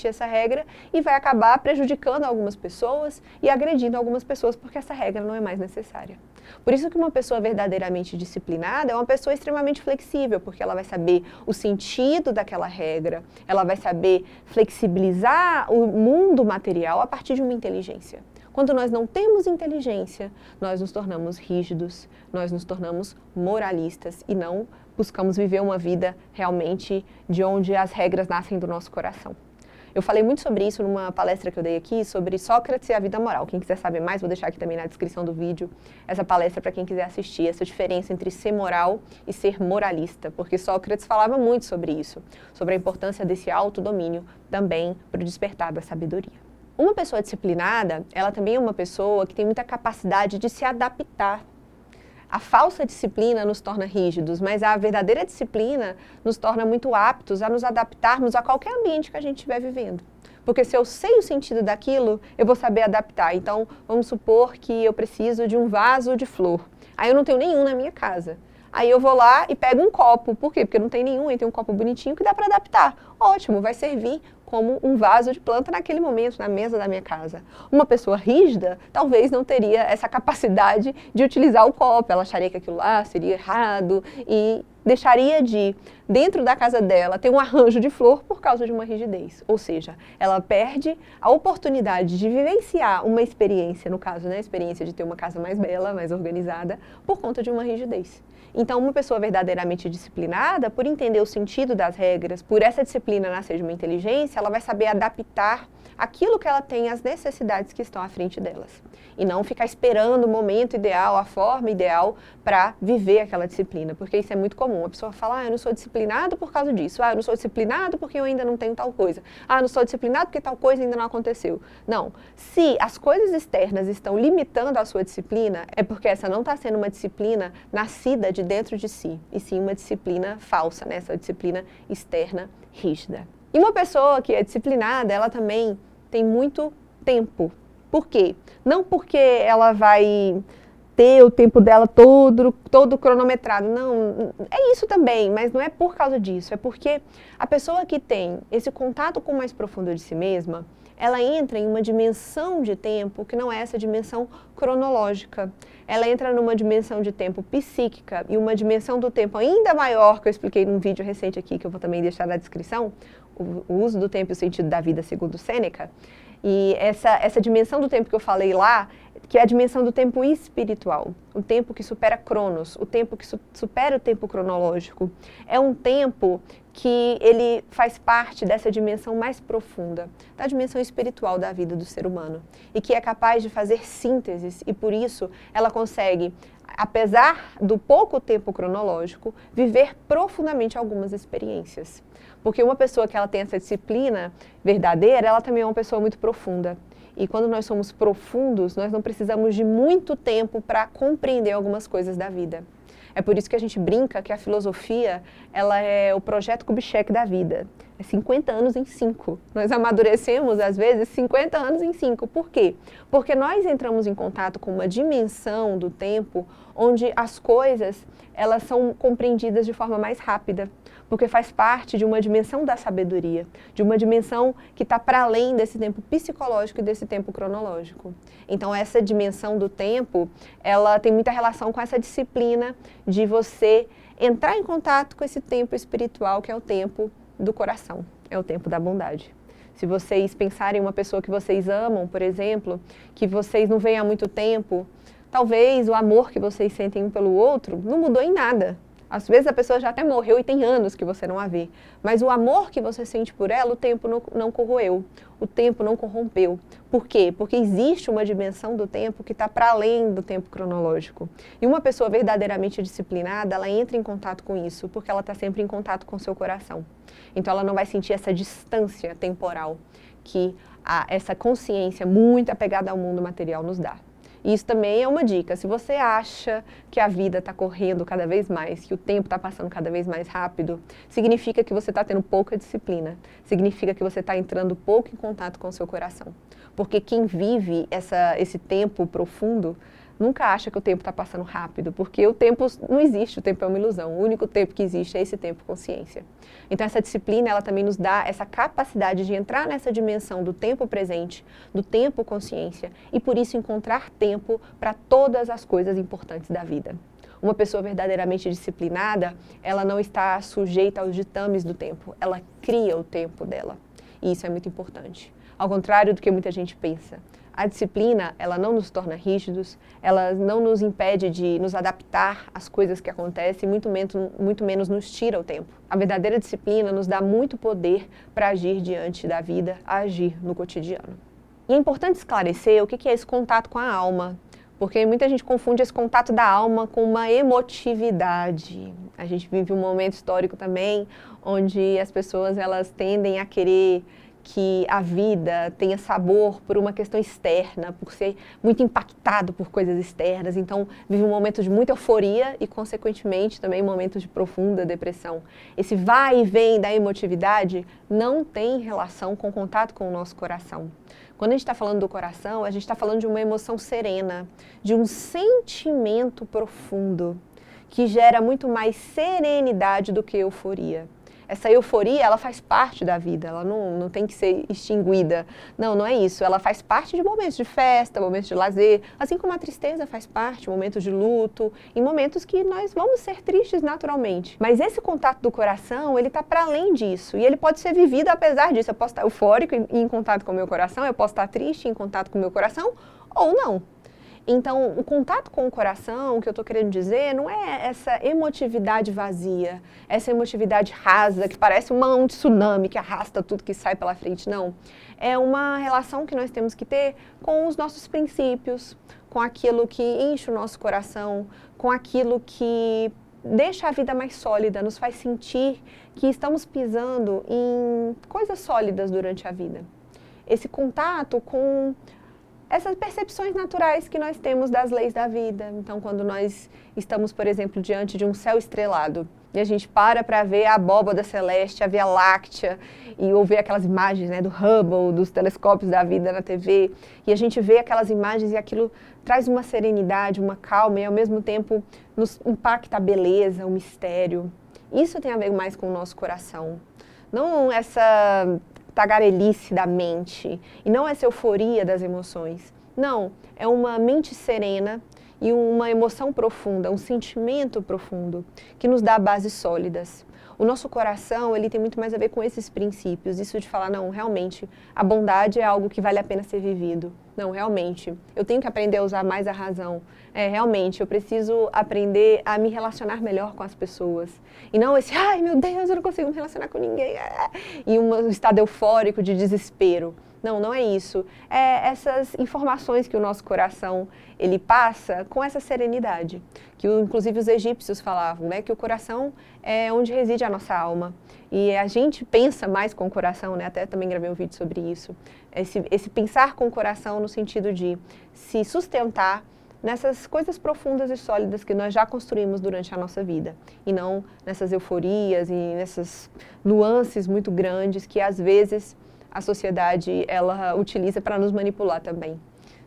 essa regra e vai acabar prejudicando algumas pessoas e agredindo algumas pessoas porque essa regra não é mais necessária. Por isso que uma pessoa verdadeiramente disciplinada é uma pessoa extremamente flexível, porque ela vai saber o sentido daquela regra, ela vai saber flexibilizar o mundo material a partir de uma inteligência. Quando nós não temos inteligência, nós nos tornamos rígidos, nós nos tornamos moralistas e não buscamos viver uma vida realmente de onde as regras nascem do nosso coração. Eu falei muito sobre isso numa palestra que eu dei aqui, sobre Sócrates e a vida moral. Quem quiser saber mais, vou deixar aqui também na descrição do vídeo essa palestra para quem quiser assistir, essa diferença entre ser moral e ser moralista, porque Sócrates falava muito sobre isso, sobre a importância desse autodomínio também para o despertar da sabedoria. Uma pessoa disciplinada, ela também é uma pessoa que tem muita capacidade de se adaptar. A falsa disciplina nos torna rígidos, mas a verdadeira disciplina nos torna muito aptos a nos adaptarmos a qualquer ambiente que a gente estiver vivendo. Porque se eu sei o sentido daquilo, eu vou saber adaptar. Então, vamos supor que eu preciso de um vaso de flor. Aí eu não tenho nenhum na minha casa. Aí eu vou lá e pego um copo. Por quê? Porque não tem nenhum, e tem um copo bonitinho que dá para adaptar. Ótimo, vai servir como um vaso de planta naquele momento, na mesa da minha casa. Uma pessoa rígida talvez não teria essa capacidade de utilizar o copo, ela acharia que aquilo lá seria errado e deixaria de, dentro da casa dela, ter um arranjo de flor por causa de uma rigidez. Ou seja, ela perde a oportunidade de vivenciar uma experiência, no caso, né, a experiência de ter uma casa mais bela, mais organizada, por conta de uma rigidez. Então, uma pessoa verdadeiramente disciplinada, por entender o sentido das regras, por essa disciplina nascer de uma inteligência, ela vai saber adaptar aquilo que ela tem às necessidades que estão à frente delas. E não ficar esperando o momento ideal, a forma ideal para viver aquela disciplina, porque isso é muito comum. A pessoa fala, eu não sou disciplinado por causa disso, eu não sou disciplinado porque eu ainda não tenho tal coisa, eu não sou disciplinado porque tal coisa ainda não aconteceu. Não, se as coisas externas estão limitando a sua disciplina, é porque essa não está sendo uma disciplina nascida de dentro de si, e sim uma disciplina falsa, né? Essa disciplina externa rígida. E uma pessoa que é disciplinada, ela também tem muito tempo. Por quê? Não porque ela vai ter o tempo dela todo cronometrado. Não, é isso também, mas não é por causa disso. É porque a pessoa que tem esse contato com o mais profundo de si mesma, ela entra em uma dimensão de tempo que não é essa dimensão cronológica. Ela entra numa dimensão de tempo psíquica e uma dimensão do tempo ainda maior, que eu expliquei num vídeo recente aqui, que eu vou também deixar na descrição, o uso do tempo e o sentido da vida segundo Sêneca. E essa dimensão do tempo que eu falei lá, que é a dimensão do tempo espiritual, o tempo que supera Cronos, o tempo que supera o tempo cronológico. É um tempo que ele faz parte dessa dimensão mais profunda, da dimensão espiritual da vida do ser humano, e que é capaz de fazer sínteses, e por isso ela consegue, apesar do pouco tempo cronológico, viver profundamente algumas experiências. Porque uma pessoa que ela tem essa disciplina verdadeira, ela também é uma pessoa muito profunda. E quando nós somos profundos, nós não precisamos de muito tempo para compreender algumas coisas da vida. É por isso que a gente brinca que a filosofia, ela é o projeto Kubitschek da vida. É 50 anos em 5. Nós amadurecemos, às vezes, 50 anos em 5. Por quê? Porque nós entramos em contato com uma dimensão do tempo onde as coisas, elas são compreendidas de forma mais rápida. Porque faz parte de uma dimensão da sabedoria, de uma dimensão que está para além desse tempo psicológico e desse tempo cronológico. Então, essa dimensão do tempo, ela tem muita relação com essa disciplina de você entrar em contato com esse tempo espiritual, que é o tempo do coração, é o tempo da bondade. Se vocês pensarem em uma pessoa que vocês amam, por exemplo, que vocês não veem há muito tempo, talvez o amor que vocês sentem um pelo outro não mudou em nada. Às vezes a pessoa já até morreu e tem anos que você não a vê. Mas o amor que você sente por ela, o tempo não corroeu. O tempo não corrompeu. Por quê? Porque existe uma dimensão do tempo que está para além do tempo cronológico. E uma pessoa verdadeiramente disciplinada, ela entra em contato com isso, porque ela está sempre em contato com o seu coração. Então ela não vai sentir essa distância temporal que essa consciência muito apegada ao mundo material nos dá. Isso também é uma dica. Se você acha que a vida está correndo cada vez mais, que o tempo está passando cada vez mais rápido, significa que você está tendo pouca disciplina. Significa que você está entrando pouco em contato com o seu coração. Porque quem vive esse tempo profundo nunca acha que o tempo está passando rápido, porque o tempo não existe, o tempo é uma ilusão. O único tempo que existe é esse tempo consciência. Então essa disciplina, ela também nos dá essa capacidade de entrar nessa dimensão do tempo presente, do tempo consciência, e por isso encontrar tempo para todas as coisas importantes da vida. Uma pessoa verdadeiramente disciplinada, ela não está sujeita aos ditames do tempo, ela cria o tempo dela. E isso é muito importante. Ao contrário do que muita gente pensa. A disciplina, ela não nos torna rígidos, ela não nos impede de nos adaptar às coisas que acontecem, muito menos nos tira o tempo. A verdadeira disciplina nos dá muito poder para agir diante da vida, agir no cotidiano. E é importante esclarecer o que é esse contato com a alma, porque muita gente confunde esse contato da alma com uma emotividade. A gente vive um momento histórico também, onde as pessoas elas tendem a querer que a vida tenha sabor por uma questão externa, por ser muito impactado por coisas externas. Então, vive um momento de muita euforia e, consequentemente, também momentos de profunda depressão. Esse vai e vem da emotividade não tem relação com o contato com o nosso coração. Quando a gente está falando do coração, a gente está falando de uma emoção serena, de um sentimento profundo, que gera muito mais serenidade do que euforia. Essa euforia, ela faz parte da vida, ela não tem que ser extinguida. Não, não é isso. Ela faz parte de momentos de festa, momentos de lazer, assim como a tristeza faz parte, momentos de luto, em momentos que nós vamos ser tristes naturalmente. Mas esse contato do coração, ele está para além disso. E ele pode ser vivido apesar disso. Eu posso estar eufórico em contato com o meu coração, eu posso estar triste em contato com o meu coração, ou não. Então, o contato com o coração, o que eu estou querendo dizer, não é essa emotividade vazia, essa emotividade rasa, que parece um tsunami que arrasta tudo que sai pela frente, não. É uma relação que nós temos que ter com os nossos princípios, com aquilo que enche o nosso coração, com aquilo que deixa a vida mais sólida, nos faz sentir que estamos pisando em coisas sólidas durante a vida. Esse contato com essas percepções naturais que nós temos das leis da vida. Então, quando nós estamos, por exemplo, diante de um céu estrelado e a gente para ver a abóbada celeste, a Via Láctea, e ouvir aquelas imagens, né, do Hubble, dos telescópios da vida na TV, e a gente vê aquelas imagens e aquilo traz uma serenidade, uma calma, e ao mesmo tempo nos impacta a beleza, o mistério. Isso tem a ver mais com o nosso coração. Não essa tagarelice da mente, e não essa euforia das emoções. Não, é uma mente serena e uma emoção profunda, um sentimento profundo, que nos dá bases sólidas. O nosso coração, ele tem muito mais a ver com esses princípios, isso de falar, não, realmente, a bondade é algo que vale a pena ser vivido. Não, realmente, eu tenho que aprender a usar mais a razão. Realmente, eu preciso aprender a me relacionar melhor com as pessoas. E não esse, ai meu Deus, eu não consigo me relacionar com ninguém. E um estado eufórico de desespero. Não, não é isso. É essas informações que o nosso coração, ele passa com essa serenidade. Que inclusive os egípcios falavam, né? Que o coração é onde reside a nossa alma. E a gente pensa mais com o coração, né? Até também gravei um vídeo sobre isso. Esse pensar com o coração no sentido de se sustentar nessas coisas profundas e sólidas que nós já construímos durante a nossa vida. E não nessas euforias e nessas nuances muito grandes que às vezes a sociedade ela utiliza para nos manipular também.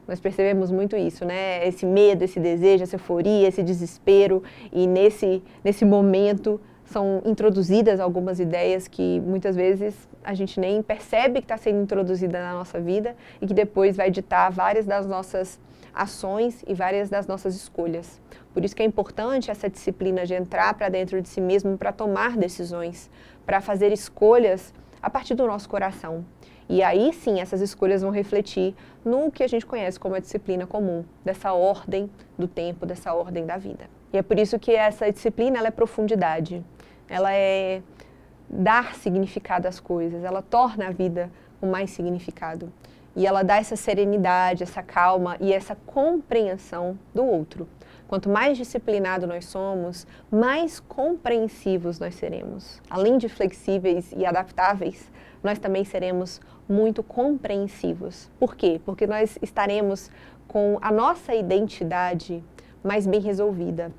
Nós percebemos muito isso, né? Esse medo, esse desejo, essa euforia, esse desespero. E nesse momento são introduzidas algumas ideias que muitas vezes a gente nem percebe que está sendo introduzida na nossa vida e que depois vai ditar várias das nossas ações e várias das nossas escolhas. Por isso que é importante essa disciplina de entrar para dentro de si mesmo para tomar decisões, para fazer escolhas a partir do nosso coração. E aí sim, essas escolhas vão refletir no que a gente conhece como a disciplina comum, dessa ordem do tempo, dessa ordem da vida. E é por isso que essa disciplina ela é profundidade, ela é dar significado às coisas, ela torna a vida com mais significado. E ela dá essa serenidade, essa calma e essa compreensão do outro. Quanto mais disciplinado nós somos, mais compreensivos nós seremos. Além de flexíveis e adaptáveis, nós também seremos muito compreensivos. Por quê? Porque nós estaremos com a nossa identidade mais bem resolvida.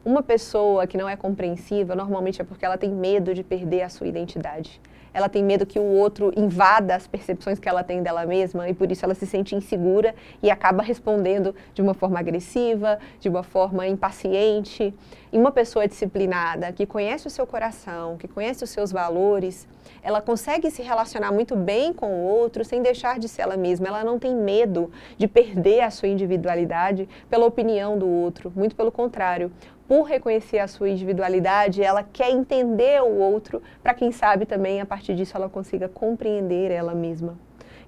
Uma pessoa que não é compreensiva, normalmente é porque ela tem medo de perder a sua identidade. Ela tem medo que o outro invada as percepções que ela tem dela mesma e por isso ela se sente insegura e acaba respondendo de uma forma agressiva, de uma forma impaciente. E uma pessoa disciplinada, que conhece o seu coração, que conhece os seus valores, ela consegue se relacionar muito bem com o outro sem deixar de ser ela mesma. Ela não tem medo de perder a sua individualidade pela opinião do outro, muito pelo contrário. Por reconhecer a sua individualidade, ela quer entender o outro, para quem sabe também, a partir disso, ela consiga compreender ela mesma.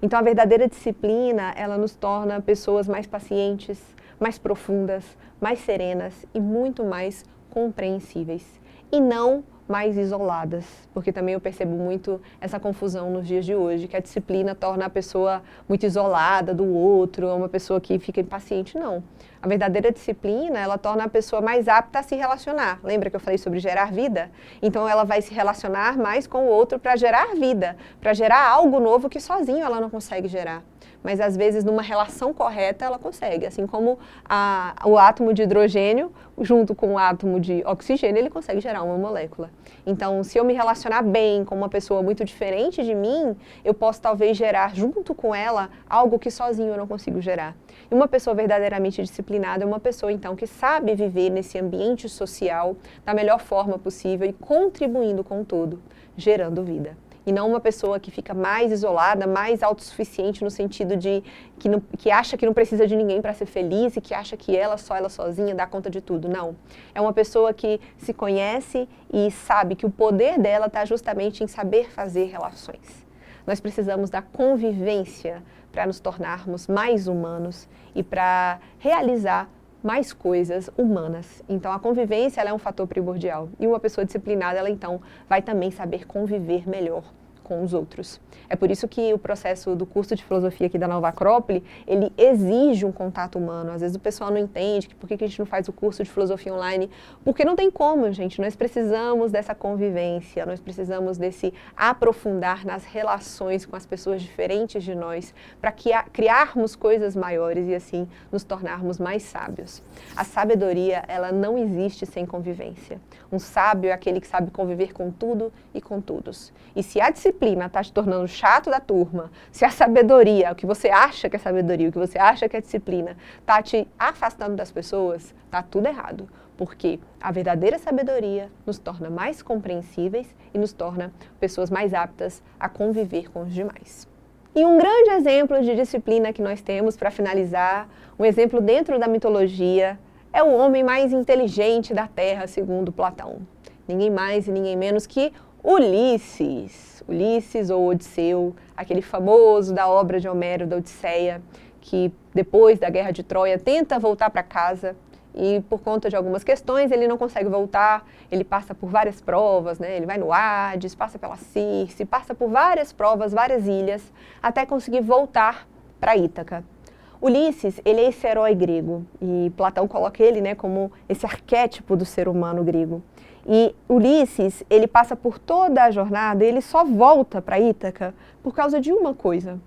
Então, a verdadeira disciplina, ela nos torna pessoas mais pacientes, mais profundas, mais serenas e muito mais compreensíveis. E não mais isoladas, porque também eu percebo muito essa confusão nos dias de hoje, que a disciplina torna a pessoa muito isolada do outro, uma pessoa que fica impaciente. Não. A verdadeira disciplina, ela torna a pessoa mais apta a se relacionar. Lembra que eu falei sobre gerar vida? Então ela vai se relacionar mais com o outro para gerar vida, para gerar algo novo que sozinho ela não consegue gerar. Mas às vezes numa relação correta ela consegue, assim como o átomo de hidrogênio junto com o átomo de oxigênio, ele consegue gerar uma molécula. Então, se eu me relacionar bem com uma pessoa muito diferente de mim, eu posso talvez gerar junto com ela algo que sozinho eu não consigo gerar. E uma pessoa verdadeiramente disciplinada é uma pessoa, então, que sabe viver nesse ambiente social da melhor forma possível e contribuindo com tudo, gerando vida. E não uma pessoa que fica mais isolada, mais autossuficiente no sentido de que acha que não precisa de ninguém para ser feliz e que acha que ela sozinha dá conta de tudo. Não. É uma pessoa que se conhece e sabe que o poder dela está justamente em saber fazer relações. Nós precisamos da convivência para nos tornarmos mais humanos e para realizar mais coisas humanas. Então, a convivência ela é um fator primordial. E uma pessoa disciplinada, ela então vai também saber conviver melhor com os outros. É por isso que o processo do curso de filosofia aqui da Nova Acrópole, ele exige um contato humano. Às vezes o pessoal não entende que por que a gente não faz o curso de filosofia online, porque não tem como, gente. Nós precisamos dessa convivência, nós precisamos desse aprofundar nas relações com as pessoas diferentes de nós, para criarmos coisas maiores e assim nos tornarmos mais sábios. A sabedoria, ela não existe sem convivência. Um sábio é aquele que sabe conviver com tudo e com todos. E se a disciplina está te tornando chato da turma, se a sabedoria, o que você acha que é sabedoria, o que você acha que é disciplina, está te afastando das pessoas, está tudo errado. Porque a verdadeira sabedoria nos torna mais compreensíveis e nos torna pessoas mais aptas a conviver com os demais. E um grande exemplo de disciplina que nós temos, para finalizar, um exemplo dentro da mitologia, é o homem mais inteligente da Terra, segundo Platão. Ninguém mais e ninguém menos que Ulisses. Ulisses ou Odisseu, aquele famoso da obra de Homero, da Odisseia, que depois da Guerra de Troia tenta voltar para casa e por conta de algumas questões ele não consegue voltar, ele passa por várias provas, né? Ele vai no Hades, passa pela Circe, passa por várias provas, várias ilhas, até conseguir voltar para Ítaca. Ulisses, ele é esse herói grego e Platão coloca ele, né, como esse arquétipo do ser humano grego. E Ulisses, ele passa por toda a jornada e ele só volta para Ítaca por causa de uma coisa,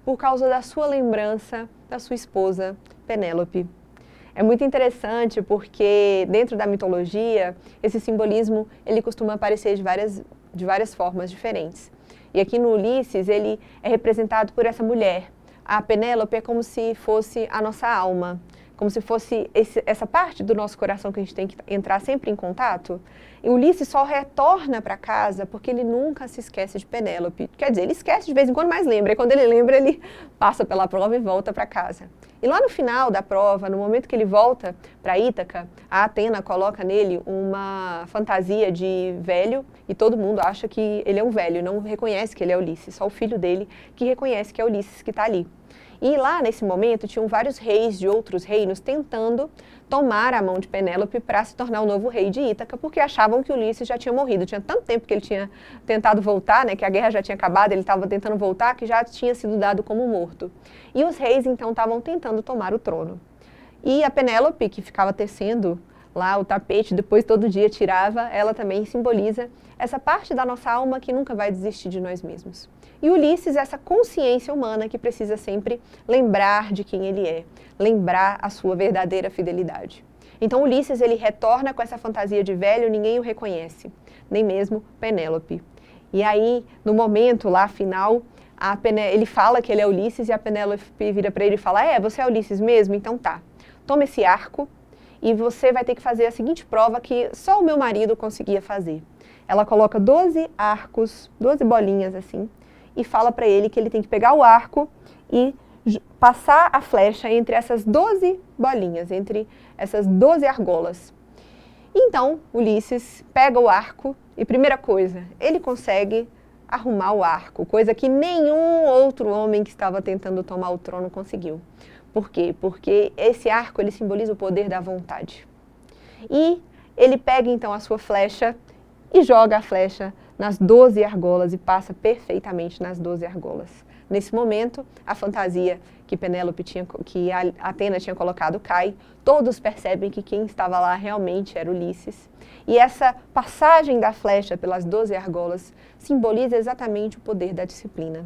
por causa da sua lembrança da sua esposa Penélope. É muito interessante porque dentro da mitologia, esse simbolismo ele costuma aparecer de várias formas diferentes. E aqui no Ulisses, ele é representado por essa mulher. A Penélope é como se fosse a nossa alma, como se fosse essa parte do nosso coração que a gente tem que entrar sempre em contato. E Ulisses só retorna para casa porque ele nunca se esquece de Penélope. Quer dizer, ele esquece de vez em quando, mas lembra. E quando ele lembra, ele passa pela prova e volta para casa. E lá no final da prova, no momento que ele volta para Ítaca, a Atena coloca nele uma fantasia de velho e todo mundo acha que ele é um velho, não reconhece que ele é Ulisses, só o filho dele que reconhece que é Ulisses que está ali. E lá, nesse momento, tinham vários reis de outros reinos tentando tomar a mão de Penélope para se tornar o novo rei de Ítaca, porque achavam que Ulisses já tinha morrido. Tinha tanto tempo que ele tinha tentado voltar, né, que a guerra já tinha acabado, ele estava tentando voltar, que já tinha sido dado como morto. E os reis, então, estavam tentando tomar o trono. E a Penélope, que ficava tecendo lá o tapete, depois todo dia tirava, ela também simboliza essa parte da nossa alma que nunca vai desistir de nós mesmos. E Ulisses, essa consciência humana que precisa sempre lembrar de quem ele é, lembrar a sua verdadeira fidelidade. Então Ulisses, ele retorna com essa fantasia de velho, ninguém o reconhece, nem mesmo Penélope. E aí, no momento lá final, ele fala que ele é Ulisses e a Penélope vira para ele e fala, você é Ulisses mesmo? Então tá, toma esse arco e você vai ter que fazer a seguinte prova que só o meu marido conseguia fazer. Ela coloca 12 arcos, 12 bolinhas assim, e fala para ele que ele tem que pegar o arco e passar a flecha entre essas 12 bolinhas, entre essas 12 argolas. Então, Ulisses pega o arco e, primeira coisa, ele consegue arrumar o arco, coisa que nenhum outro homem que estava tentando tomar o trono conseguiu. Por quê? Porque esse arco, ele simboliza o poder da vontade. E ele pega, então, a sua flecha e joga a flecha nas 12 argolas e passa perfeitamente nas 12 argolas. Nesse momento, a fantasia que a Atena tinha colocado cai, todos percebem que quem estava lá realmente era Ulisses. E essa passagem da flecha pelas 12 argolas simboliza exatamente o poder da disciplina.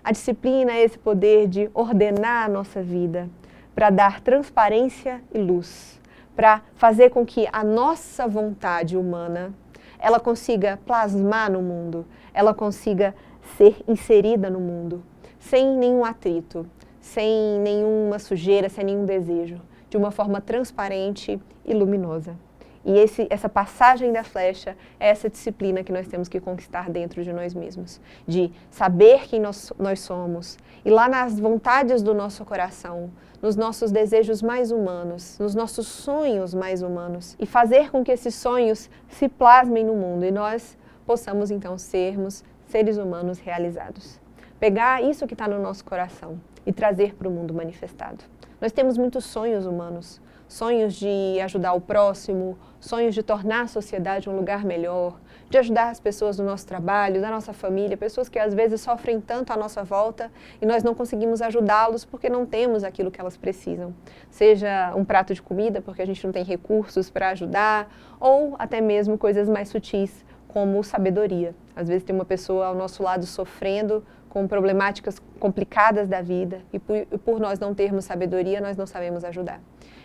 A disciplina é esse poder de ordenar a nossa vida, para dar transparência e luz, para fazer com que a nossa vontade humana ela consiga plasmar no mundo, ela consiga ser inserida no mundo, sem nenhum atrito, sem nenhuma sujeira, sem nenhum desejo, de uma forma transparente e luminosa. E essa passagem da flecha é essa disciplina que nós temos que conquistar dentro de nós mesmos, de saber quem nós somos, e lá nas vontades do nosso coração, nos nossos desejos mais humanos, nos nossos sonhos mais humanos, e fazer com que esses sonhos se plasmem no mundo e nós possamos então sermos seres humanos realizados. Pegar isso que está no nosso coração e trazer para o mundo manifestado. Nós temos muitos sonhos humanos, sonhos de ajudar o próximo, sonhos de tornar a sociedade um lugar melhor, de ajudar as pessoas do nosso trabalho, da nossa família, pessoas que às vezes sofrem tanto à nossa volta e nós não conseguimos ajudá-los porque não temos aquilo que elas precisam. Seja um prato de comida porque a gente não tem recursos para ajudar, ou até mesmo coisas mais sutis, como sabedoria. Às vezes tem uma pessoa ao nosso lado sofrendo com problemáticas complicadas da vida e por nós não termos sabedoria, nós não sabemos ajudar.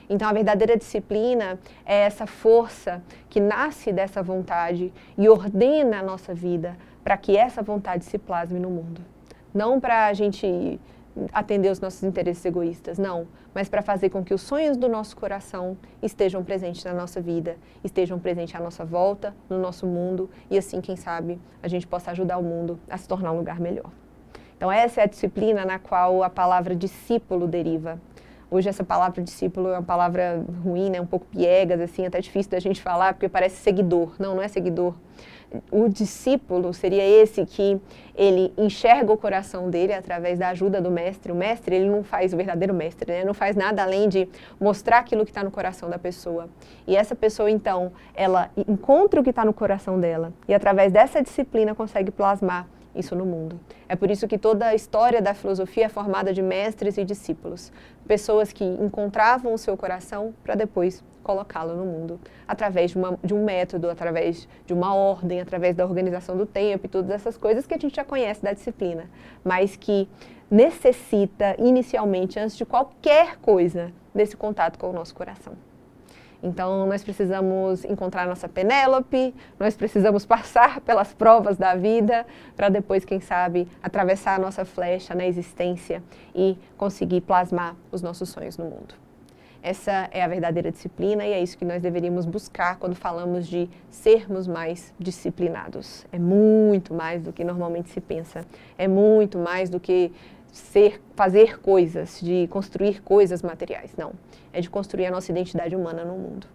Então, a verdadeira disciplina é essa força que nasce dessa vontade e ordena a nossa vida para que essa vontade se plasme no mundo. Não para a gente atender os nossos interesses egoístas, não, mas para fazer com que os sonhos do nosso coração estejam presentes na nossa vida, estejam presentes à nossa volta, no nosso mundo, e assim, quem sabe, a gente possa ajudar o mundo a se tornar um lugar melhor. Então, essa é a disciplina na qual a palavra discípulo deriva. Hoje essa palavra discípulo é uma palavra ruim, né? Um pouco piegas, assim, até difícil da gente falar, porque parece seguidor. Não, não é seguidor. O discípulo seria esse que ele enxerga o coração dele através da ajuda do mestre. O mestre, ele não faz, o verdadeiro mestre, né? Não faz nada além de mostrar aquilo que está no coração da pessoa. E essa pessoa, então, ela encontra o que está no coração dela e através dessa disciplina consegue plasmar isso no mundo. É por isso que toda a história da filosofia é formada de mestres e discípulos. Pessoas que encontravam o seu coração para depois colocá-lo no mundo. Através de um método, através de uma ordem, através da organização do tempo e todas essas coisas que a gente já conhece da disciplina. Mas que necessita, inicialmente, antes de qualquer coisa, desse contato com o nosso coração. Então, nós precisamos encontrar nossa Penélope, nós precisamos passar pelas provas da vida, para depois, quem sabe, atravessar a nossa flecha na existência e conseguir plasmar os nossos sonhos no mundo. Essa é a verdadeira disciplina e é isso que nós deveríamos buscar quando falamos de sermos mais disciplinados. É muito mais do que normalmente se pensa, é muito mais do que fazer coisas, de construir coisas materiais, não. É de construir a nossa identidade humana no mundo.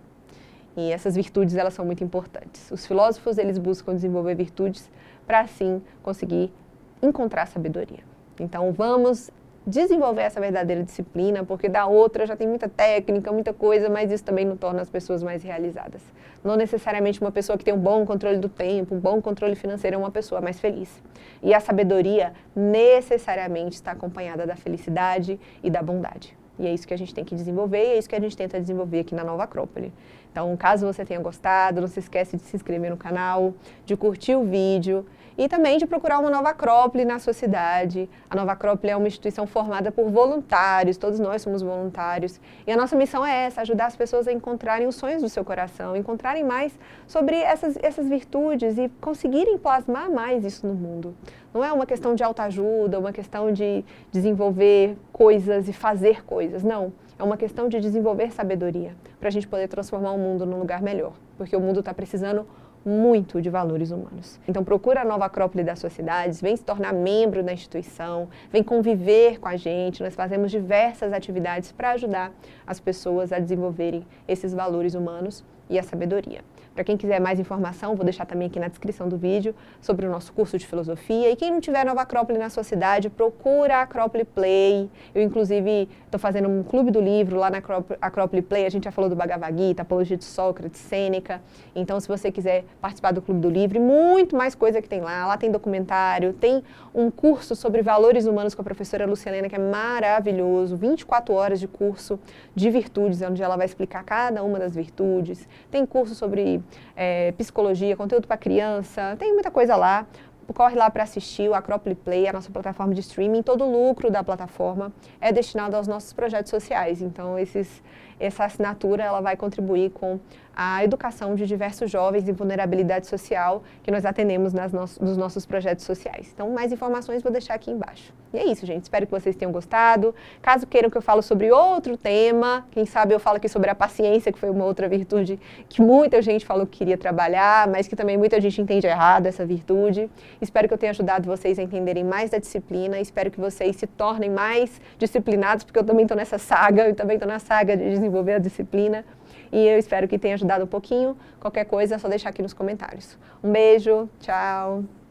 E essas virtudes, elas são muito importantes. Os filósofos, eles buscam desenvolver virtudes para, assim, conseguir encontrar sabedoria. Então, vamos desenvolver essa verdadeira disciplina, porque da outra já tem muita técnica, muita coisa, mas isso também não torna as pessoas mais realizadas. Não necessariamente uma pessoa que tem um bom controle do tempo, um bom controle financeiro é uma pessoa mais feliz. E a sabedoria necessariamente está acompanhada da felicidade e da bondade. E é isso que a gente tem que desenvolver e é isso que a gente tenta desenvolver aqui na Nova Acrópole. Então, caso você tenha gostado, não se esquece de se inscrever no canal, de curtir o vídeo e também de procurar uma Nova Acrópole na sua cidade. A Nova Acrópole é uma instituição formada por voluntários, todos nós somos voluntários. E a nossa missão é essa, ajudar as pessoas a encontrarem os sonhos do seu coração, encontrarem mais sobre essas virtudes e conseguirem plasmar mais isso no mundo. Não é uma questão de autoajuda, uma questão de desenvolver coisas e fazer coisas, não. É uma questão de desenvolver sabedoria, para a gente poder transformar o mundo num lugar melhor, porque o mundo está precisando muito de valores humanos. Então procura a Nova Acrópole das suas cidades, vem se tornar membro da instituição, vem conviver com a gente, nós fazemos diversas atividades para ajudar as pessoas a desenvolverem esses valores humanos e a sabedoria. Para quem quiser mais informação, vou deixar também aqui na descrição do vídeo sobre o nosso curso de filosofia. E quem não tiver Nova Acrópole na sua cidade, procura a Acrópole Play. Eu, inclusive, estou fazendo um clube do livro lá na Acrópole Play. A gente já falou do Bhagavad Gita, Apologia de Sócrates, Sêneca. Então, se você quiser participar do clube do livro, e muito mais coisa que tem lá. Lá tem documentário, tem um curso sobre valores humanos com a professora Luciana, que é maravilhoso. 24 horas de curso de virtudes, onde ela vai explicar cada uma das virtudes. Tem curso sobre psicologia, conteúdo para criança, tem muita coisa lá. Corre lá para assistir o Acrópole Play, a nossa plataforma de streaming. Todo o lucro da plataforma é destinado aos nossos projetos sociais. Então, essa assinatura ela vai contribuir com a educação de diversos jovens em vulnerabilidade social que nós atendemos nos nossos projetos sociais. Então, mais informações vou deixar aqui embaixo. E é isso, gente. Espero que vocês tenham gostado. Caso queiram que eu fale sobre outro tema, quem sabe eu falo aqui sobre a paciência, que foi uma outra virtude que muita gente falou que queria trabalhar, mas que também muita gente entende errado essa virtude. Espero que eu tenha ajudado vocês a entenderem mais da disciplina. Espero que vocês se tornem mais disciplinados, porque eu também estou nessa saga, eu também estou na saga de desenvolver a disciplina. E eu espero que tenha ajudado um pouquinho. Qualquer coisa é só deixar aqui nos comentários. Um beijo, tchau!